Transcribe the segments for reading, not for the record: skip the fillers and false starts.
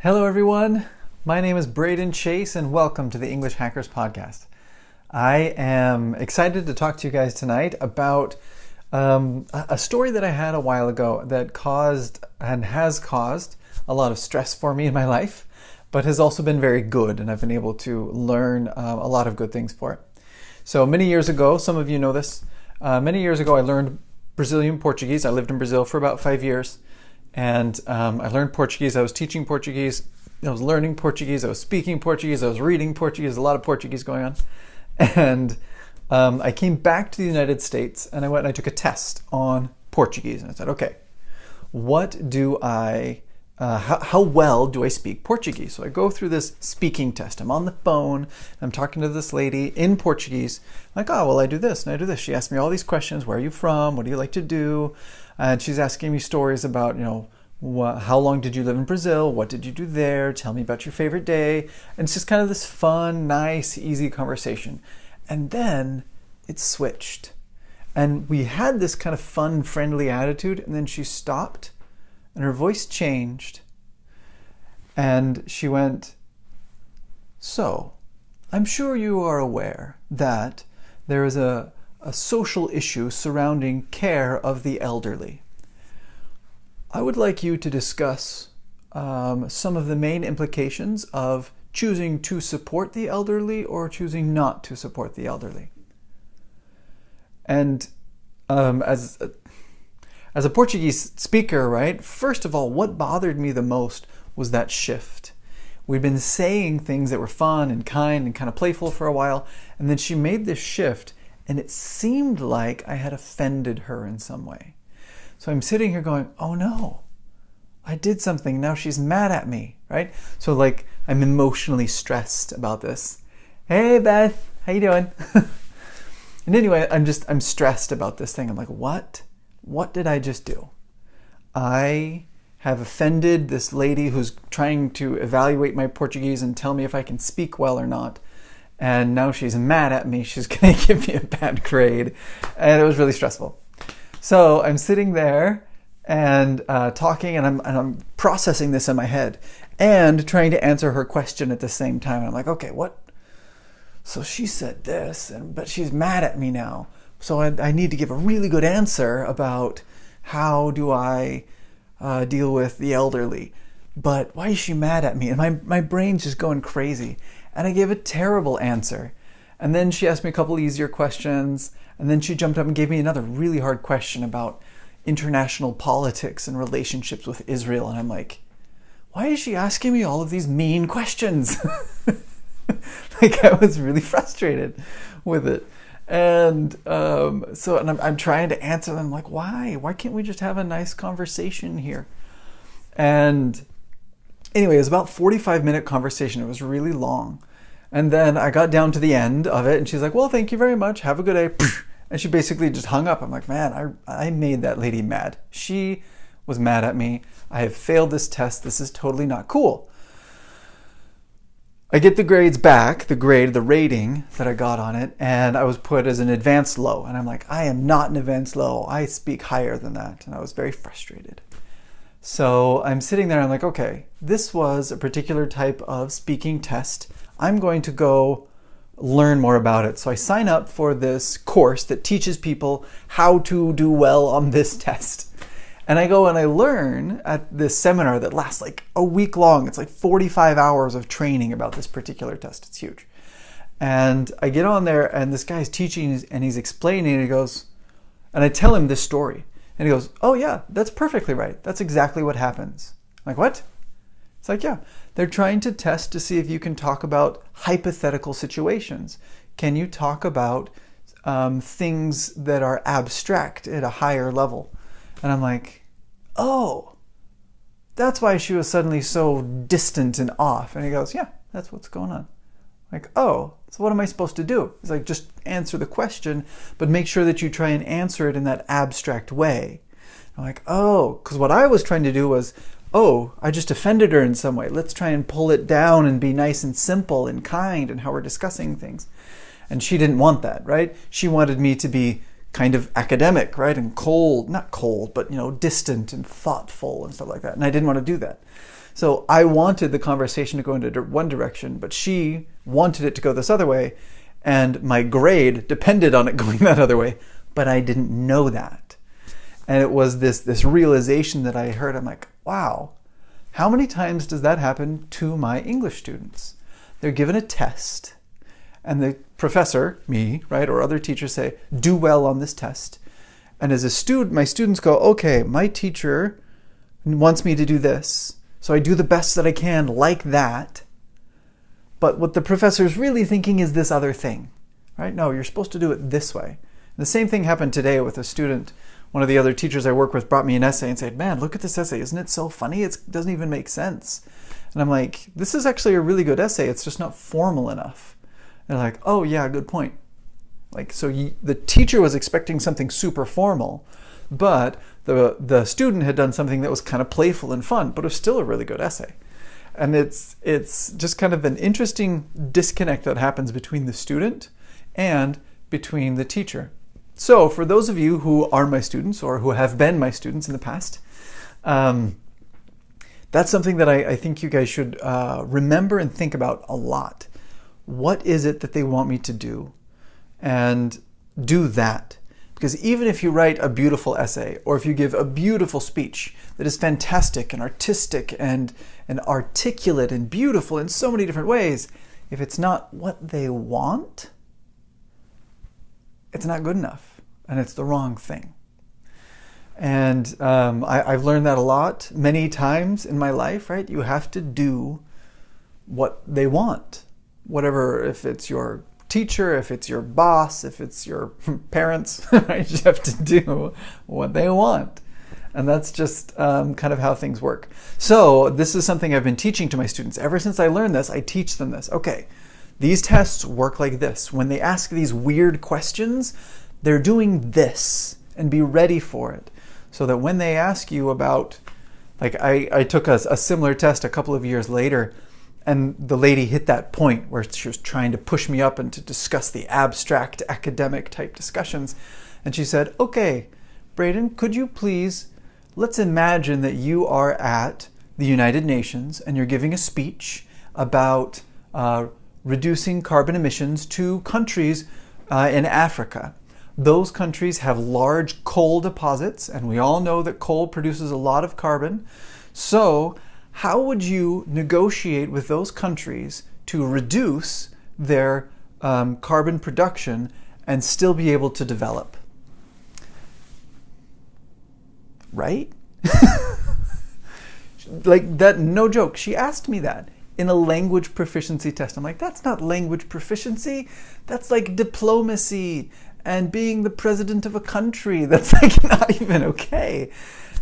Hello everyone, my name is Braden Chase and welcome to the English Hackers Podcast. I am excited to talk to you guys tonight about a story that I had a while ago that caused and has caused a lot of stress for me in my life, but has also been very good, and I've been able to learn a lot of good things for it. So many years ago, some of you know this, many years ago I learned Brazilian Portuguese. I lived in Brazil for about 5 years. And I learned Portuguese. I was teaching Portuguese. I was learning Portuguese. I was speaking Portuguese. I was reading Portuguese. A lot of Portuguese going on. And I came back to the United States and I went and I took a test on Portuguese. And I said, okay, how well do I speak Portuguese? So I go through this speaking test. I'm on the phone. I'm talking to this lady in Portuguese. I'm like, oh, well, I do this and I do this. She asked me all these questions. Where are you from? What do you like to do? And she's asking me stories about, how long did you live in Brazil? What did you do there? Tell me about your favorite day. And it's just kind of this fun, nice, easy conversation. And then it switched. And we had this kind of fun, friendly attitude. And then she stopped and her voice changed. And she went, so, I'm sure you are aware that there is a social issue surrounding care of the elderly. I would like you to discuss some of the main implications of choosing to support the elderly or choosing not to support the elderly. And as a Portuguese speaker, right, first of all, what bothered me the most was that shift. We'd been saying things that were fun and kind and kind of playful for a while, and then she made this shift. And it seemed like I had offended her in some way. So I'm sitting here going, oh no, I did something. Now she's mad at me, right? So like I'm emotionally stressed about this. Hey Beth, how you doing? And anyway, I'm stressed about this thing. I'm like, what? What did I just do? I have offended this lady who's trying to evaluate my Portuguese and tell me if I can speak well or not. And now she's mad at me. She's going to give me a bad grade. And it was really stressful. So I'm sitting there and talking, and I'm processing this in my head and trying to answer her question at the same time. And I'm like, okay, what? So she said this, but she's mad at me now. So I need to give a really good answer about how do I deal with the elderly. But why is she mad at me? And my brain's just going crazy. And I gave a terrible answer. And then she asked me a couple easier questions. And then she jumped up and gave me another really hard question about international politics and relationships with Israel. And I'm like, why is she asking me all of these mean questions? Like I was really frustrated with it. And I'm trying to answer them. I'm like, why? Why can't we just have a nice conversation here? And anyway, it was about a 45-minute conversation. It was really long. And then I got down to the end of it and she's like, well, thank you very much. Have a good day. And she basically just hung up. I'm like, man, I made that lady mad. She was mad at me. I have failed this test. This is totally not cool. I get the grades back, the rating that I got on it, and I was put as an advanced low. And I'm like, I am not an advanced low. I speak higher than that. And I was very frustrated. So I'm sitting there, I'm like, okay, this was a particular type of speaking test. I'm going to go learn more about it. So I sign up for this course that teaches people how to do well on this test. And I go and I learn at this seminar that lasts like a week long. It's like 45 hours of training about this particular test. It's huge. And I get on there and this guy's teaching and he's explaining and he goes, and I tell him this story. And he goes, oh yeah, that's perfectly right. That's exactly what happens. I'm like, what? It's like, yeah, they're trying to test to see if you can talk about hypothetical situations. Can you talk about things that are abstract at a higher level? And I'm like, oh, that's why she was suddenly so distant and off. And he goes, yeah, that's what's going on. Like, oh, so what am I supposed to do? It's like, just answer the question, but make sure that you try and answer it in that abstract way. I'm like, oh, because what I was trying to do was, oh, I just offended her in some way. Let's try and pull it down and be nice and simple and kind in how we're discussing things. And she didn't want that, right? She wanted me to be kind of academic, right? And cold, not cold, but, distant and thoughtful and stuff like that. And I didn't want to do that. So I wanted the conversation to go into one direction, but she wanted it to go this other way, and my grade depended on it going that other way, but I didn't know that. And it was this realization that I heard. I'm like, wow, how many times does that happen to my English students? They're given a test, and the professor, me, right, or other teachers say, do well on this test. And as a student, my students go, okay, my teacher wants me to do this, so I do the best that I can like that. But what the professor's really thinking is this other thing, right? No, you're supposed to do it this way. And the same thing happened today with a student. One of the other teachers I work with brought me an essay and said, man, look at this essay. Isn't it so funny? It doesn't even make sense. And I'm like, this is actually a really good essay. It's just not formal enough. And they're like, oh yeah, good point. Like, so the teacher was expecting something super formal, but the student had done something that was kind of playful and fun, but it was still a really good essay. And it's just kind of an interesting disconnect that happens between the student and between the teacher. So for those of you who are my students or who have been my students in the past, that's something that I think you guys should remember and think about a lot. What is it that they want me to do? And do that. Because even if you write a beautiful essay, or if you give a beautiful speech that is fantastic and artistic and articulate and beautiful in so many different ways, if it's not what they want, it's not good enough, and it's the wrong thing. And I've learned that a lot, many times in my life, right? You have to do what they want. Whatever, if it's your teacher, if it's your boss, if it's your parents, right? You just have to do what they want. And that's just kind of how things work. So this is something I've been teaching to my students. Ever since I learned this, I teach them this. Okay, these tests work like this. When they ask these weird questions, they're doing this, and be ready for it. So that when they ask you about, like I took a similar test a couple of years later, and the lady hit that point where she was trying to push me up and to discuss the abstract academic type discussions. And she said, okay, Braden, could you please, let's imagine that you are at the United Nations and you're giving a speech about reducing carbon emissions to countries in Africa. Those countries have large coal deposits, and we all know that coal produces a lot of carbon. So how would you negotiate with those countries to reduce their carbon production and still be able to develop? Right? Like that, no joke. She asked me that in a language proficiency test. I'm like, that's not language proficiency. That's like diplomacy and being the president of a country. That's like not even okay.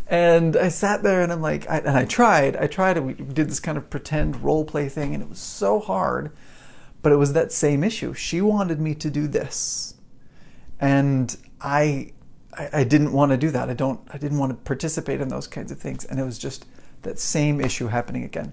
And I sat there and I'm like, I tried, and we did this kind of pretend role play thing, and it was so hard, but it was that same issue. She wanted me to do this, and I didn't want to do that. I didn't want to participate in those kinds of things, and it was just that same issue happening again.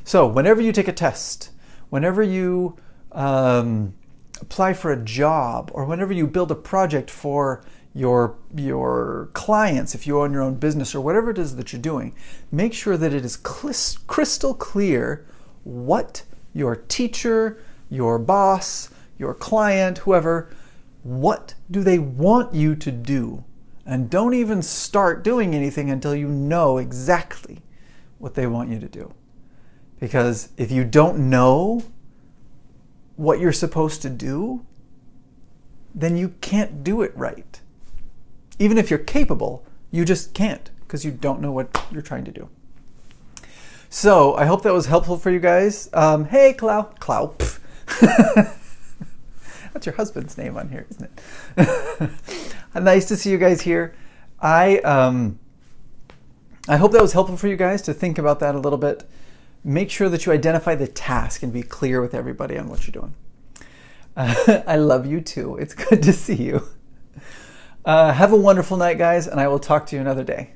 So whenever you take a test, whenever you apply for a job, or whenever you build a project for your clients, if you own your own business, or whatever it is that you're doing, make sure that it is crystal clear what your teacher, your boss, your client, whoever, what do they want you to do? And don't even start doing anything until you know exactly what they want you to do. Because if you don't know what you're supposed to do, then you can't do it right. Even if you're capable, you just can't, because you don't know what you're trying to do. So I hope that was helpful for you guys. Hey, Clau. That's your husband's name on here, isn't it? Nice to see you guys here. I hope that was helpful for you guys to think about that a little bit. Make sure that you identify the task and be clear with everybody on what you're doing. I love you too. It's good to see you. Have a wonderful night, guys, and I will talk to you another day.